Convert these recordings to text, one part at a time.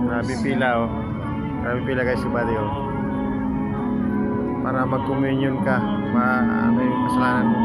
Grabe pila oh. Grabe pila guys sa body oh. Para mag-communion ka, ano yung kasalanan mo.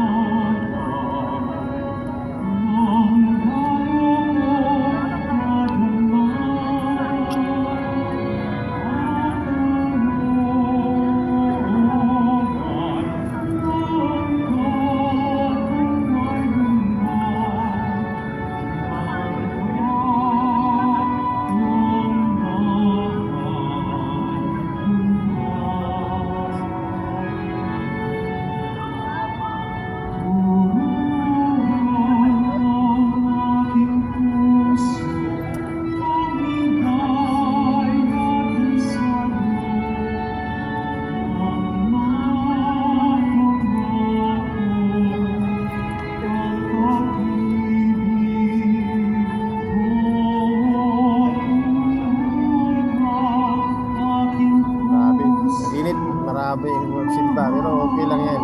Marami yung magsimba pero okay lang yan.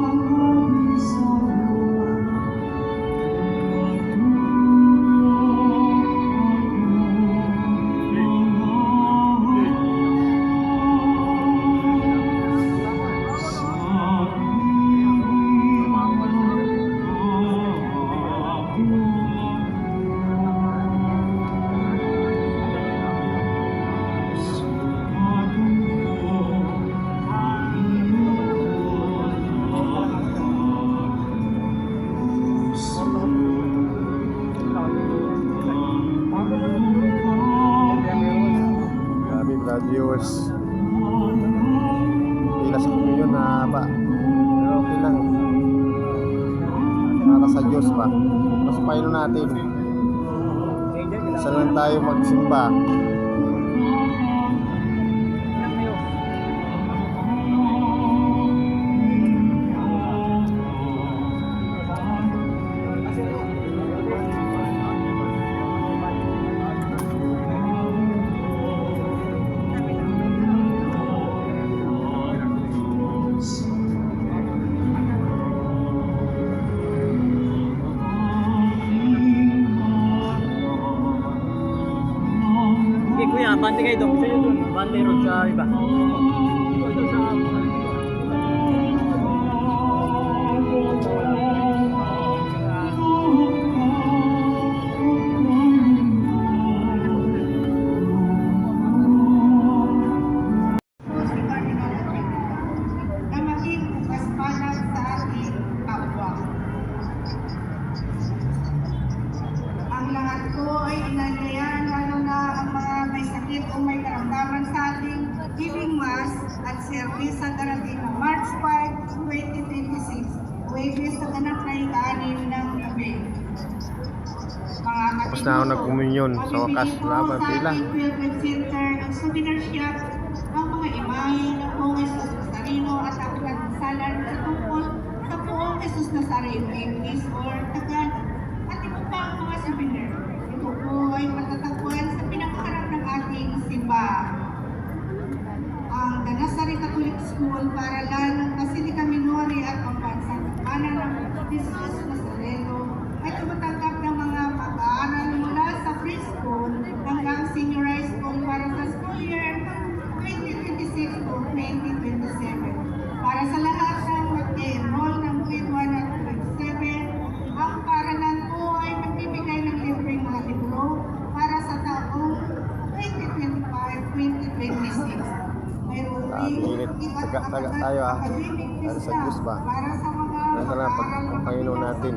Viewers, pila sa communion na ba, pero okay lang para sa Diyos ba. Mas paano natin saan lang tayo magsimba. Kuya, bante kayo doon. Isa yun doon. Bante road sa iba. Ito sa... na maging kaspanan sa ating kapwa. Ang lahat ko ay inanyayan, lalo na ang mga may sakit o may karamdaman sa ating giving mass at service sa darating na March 5, 2026, Huwebes sa ganap na ika-6 ng gabi. Tapos na ako nag-communion sa wakas. Wala ba pila? Pilgrim Center ng souvenir shop ang mga imahe ng Poong Jesus Nazareno at ang pagsasalan sa tungkol sa Poong Jesus Nazareno, English or Tagalog at iba pa ang mga souvenir. Ito po ay matatagpuan sa pinakaharap ng ating simbahan. Ang The Nazarene Catholic School, Paralan ng Basilica Minore at Pambansang Ana ng Jesus Nazareno ay tumatanggap ng mga mag-aaral mula sa preschool hanggang senior high school para sa school year 2026 to 2027. Para sa lahat ng mag-enroll ng grade 1 at grade 7, ang paralan po ay magbibigay ng libreng mga libro para sa taong 2025-2026. Init. Taga tayo para sa Diyos ba? Nandala ang Panginoon natin.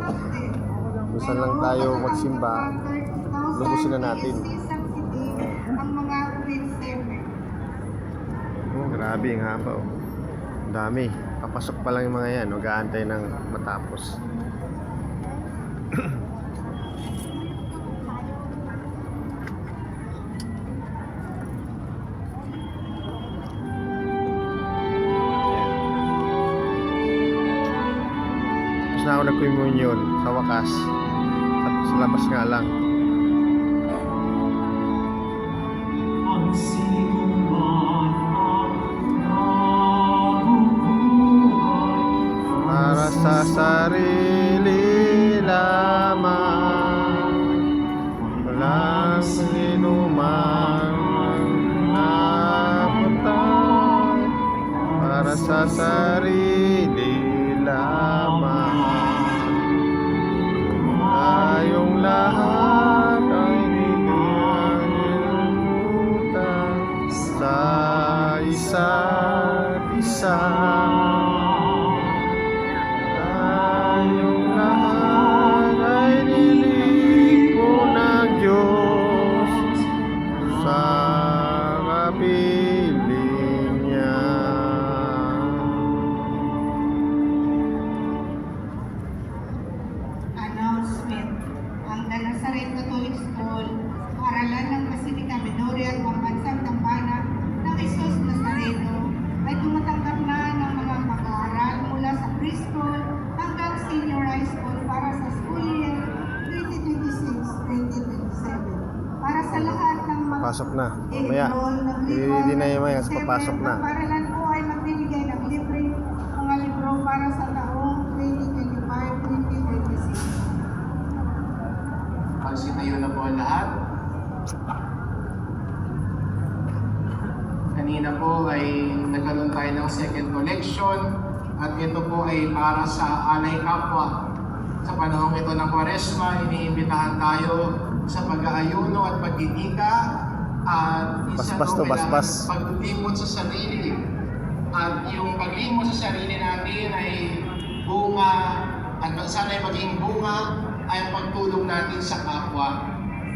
Gusto lang tayo magsimba, lubusin na natin. Ang mga grade 7. Oh, grabe ang haba oh. Ang dami. Papasok pa lang yung mga yan. Mag-aantay ng matapos. Tapos na ako nag-communion sa wakas. At sa labas nga lang. Para sa sarili lamang, walang sinuman sarili lamang. Tayong lahat ay nililimutan sa isa't isa. Tayong lahat ay nilikho ng Diyos sa kapiling niya. Announcement. Ang The Nazarene Catholic School, Paaralan ng Basilica Memorial, Pambansang Dambana ng Jesus Nazareno ay tumatanggap na ng mga pag-aaral mula sa preschool hanggang senior high school para sa school year 2026-2027. Para sa lahat ng mga Pasok na. Mamaya. Hindi na yung mga papasok na. Ang paaralan po ay magbibigay ng libre mga libro para sa taong 2025-2026. Magsitayo na po ang lahat. Kanina po ay nagkaroon tayo ng second collection at ito po ay para sa alay kapwa. Sa panahong ito ng Kwaresma, iniimbitahan tayo sa pag-aayuno at pagdidika at isa Basbas to, basbas. paglimot sa sarili. At yung paglimot sa sarili natin ay bunga at sana ay maging bunga ay ang pagtulong natin sa kapwa.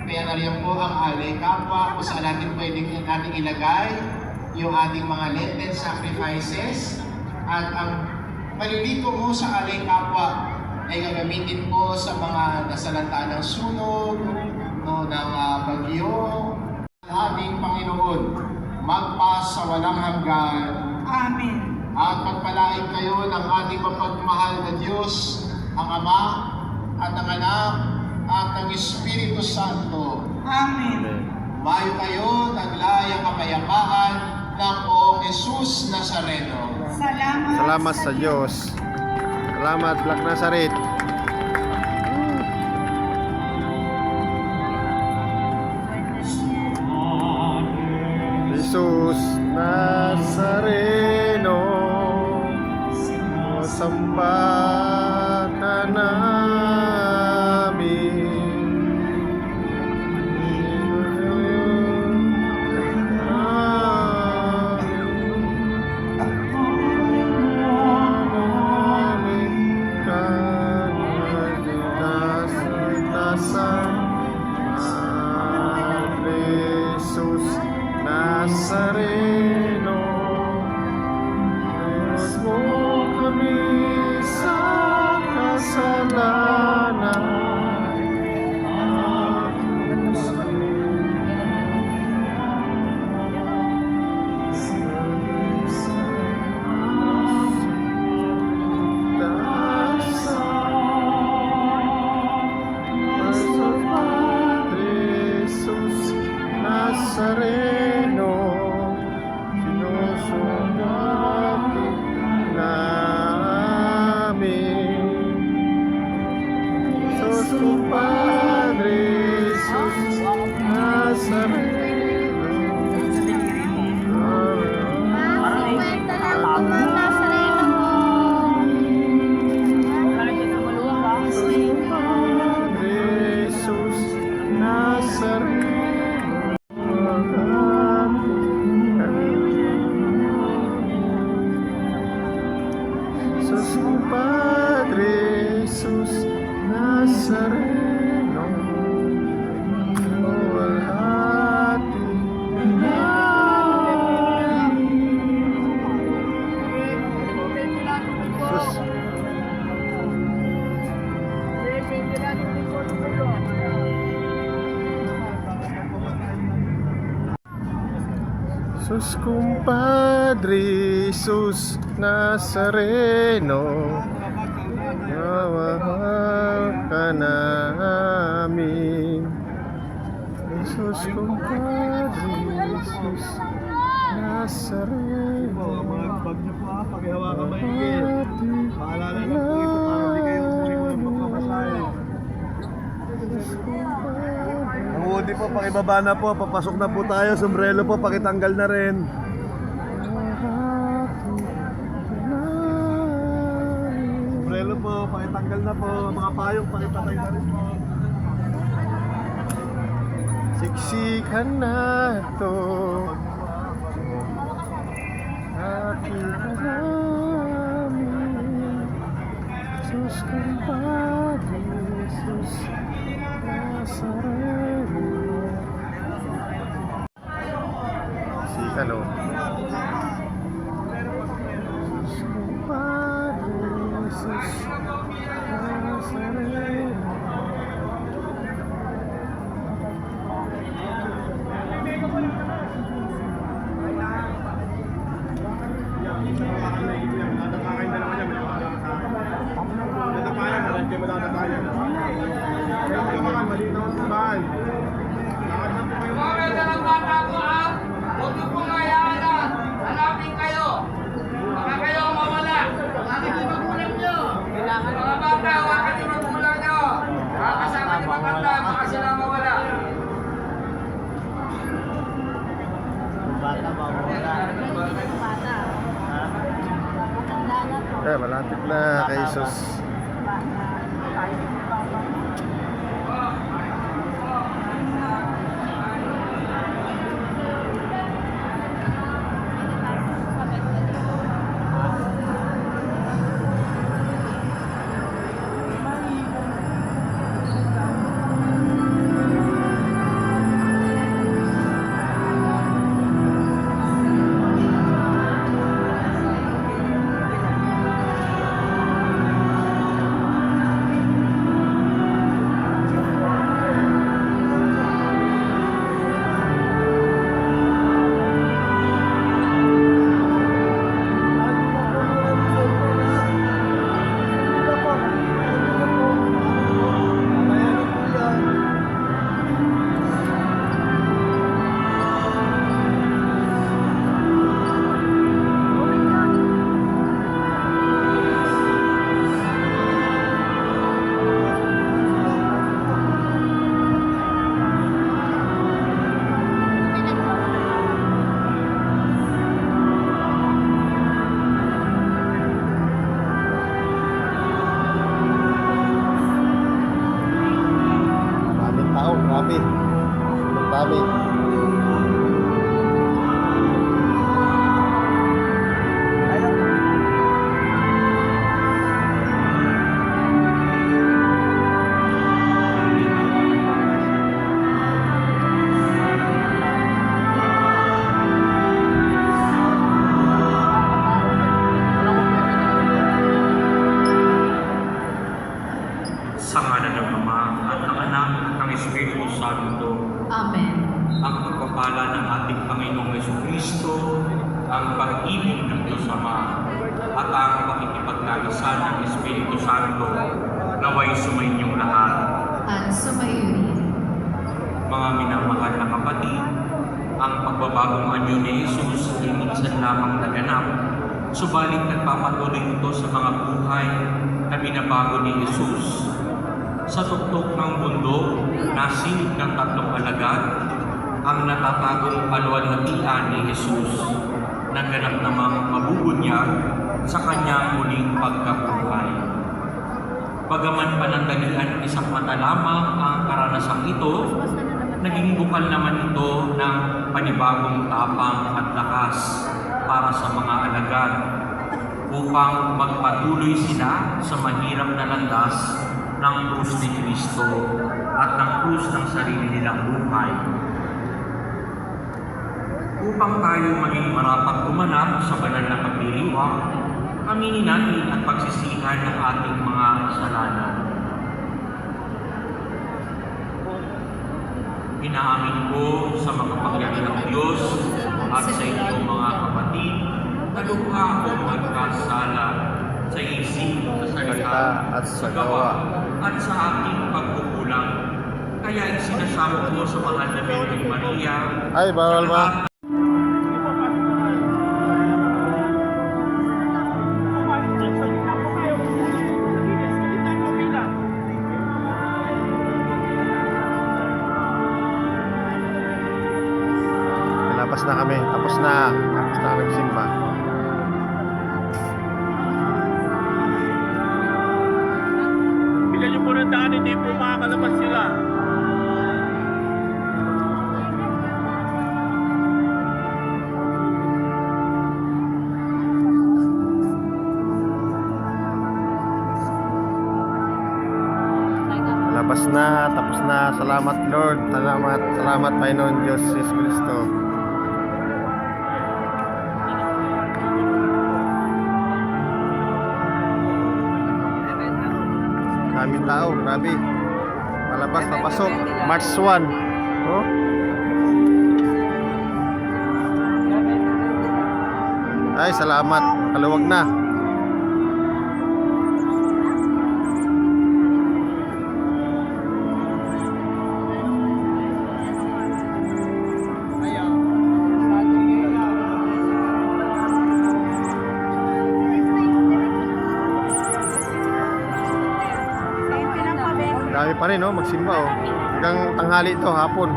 Kaya nariyan po ang alay kapwa kung saan natin pwedeng ilagay yung ating mga Lenten sacrifices at ang malilito mo sa alay kapwa ay gagamitin po sa mga nasalanta ng sunog, no, ng bagyo. Ating Panginoon, magpas sa walang hanggan. Amen. At pagpalain kayo ng ating mapagmahal na Diyos, ang Ama, at ang Anak, at ng Espiritu Santo. Amen. Mayo kayo, naglayang kapayapaan ng poong Jesus Nazareno. Salamat Sa Diyos. Salamat, Black Nazareth. Jesus Nazareno, masamba ka namin. Jesus Nazareno, Diyos mo kami sa kasalanan. Nazareno, sinusunod namin. Sus ko Padre, Jesus Nazareno. Padre, Jesus Nazareno. Sus Padre, Jesus Nazareno, luwalhati Sus Compadre, Jesus Nazareno, nawahal ka namin. Jesus Compadre, Jesus Nazareno, Pag niyo po pakihawakan maigit. Paalala lang po ito para di kayo umuwi ko ng magpapasaya. Ang hoodie po, pakibaba na po, papasok na po tayo, sombrero po, pakitanggal na rin. po, pakitanggal na po. Mga payong, pakipatay na rin po. Siksikan na to. Aking alamin, Sus Compadre, Sus Nazareno. Siksikan o. Sus Compadre, Sus Nazareno. Natatakan na naman yan, may wala ka. Natatakan, malaki mo natatakan. Kaya mga malinaw sa bahay. Mga dalang bata ko ha, huwag niyo pong hayaan na hanapin kayo. Baka kayo mawala. Bakit yung magulang nyo? Mga bata, bakit yung magulang nyo? Kasama ni maganda, baka sila mawala. Malapit na kay Jesus. Grabe. Ang dami. Sa ngalan ng Ama at ng Anak at ng Espiritu Santo. Amen. Ang pagpapala ng ating Panginoong Jesucristo, ang pag-ibig ng Diyos Ama, at ang pakikipagkaisa ng Espiritu Santo naway sumainyong lahat. At sumayo rin. Mga minamahal na kapatid, ang pagbabagong anyo ni Jesus ay minsan lamang naganap, subalit nagpapatuloy ito sa mga buhay na binabago ni Jesus. Sa tuktok ng mundo, nasilip ng tatlong alagad ang natatagong kalwalhatian ni Jesus na ganap namang mabubunyag sa kanyang muling pagkabuhay. Bagaman panandalian isang mata lamang ang karanasang ito, naging bukal naman ito ng panibagong tapang at lakas para sa mga alagad upang magpatuloy sila sa mahirap na landas ng krus ni Kristo at ng krus ng sarili nilang buhay. Upang tayo maging marapat gumanap sa banal na pagdiriwang, aminin natin at pagsisihan ng ating mga kasalanan. Inaamin ko sa makapangyarihang Diyos at sa inyong mga kapatid na lukha akong magkasala sa isip, sa salita, At sa gawa. at sa aking pagkukulang. Kaya isinasamo ko sa mahal na Birhen Maria. Ay, bawal ba? Tapos na kami. Tapos na nagsimba. hindi po makakalabas sila. Labas na, tapos na. Salamat Lord. Salamat Panginoon Diyos Jesus Kristo. Maraming tao, grabe. Palabas, papasok. March 1. Oh. Ay, salamat. Kaluwag na. Dami pa rin, no? Magsimba, oh. Hanggang tanghali ito, hapon.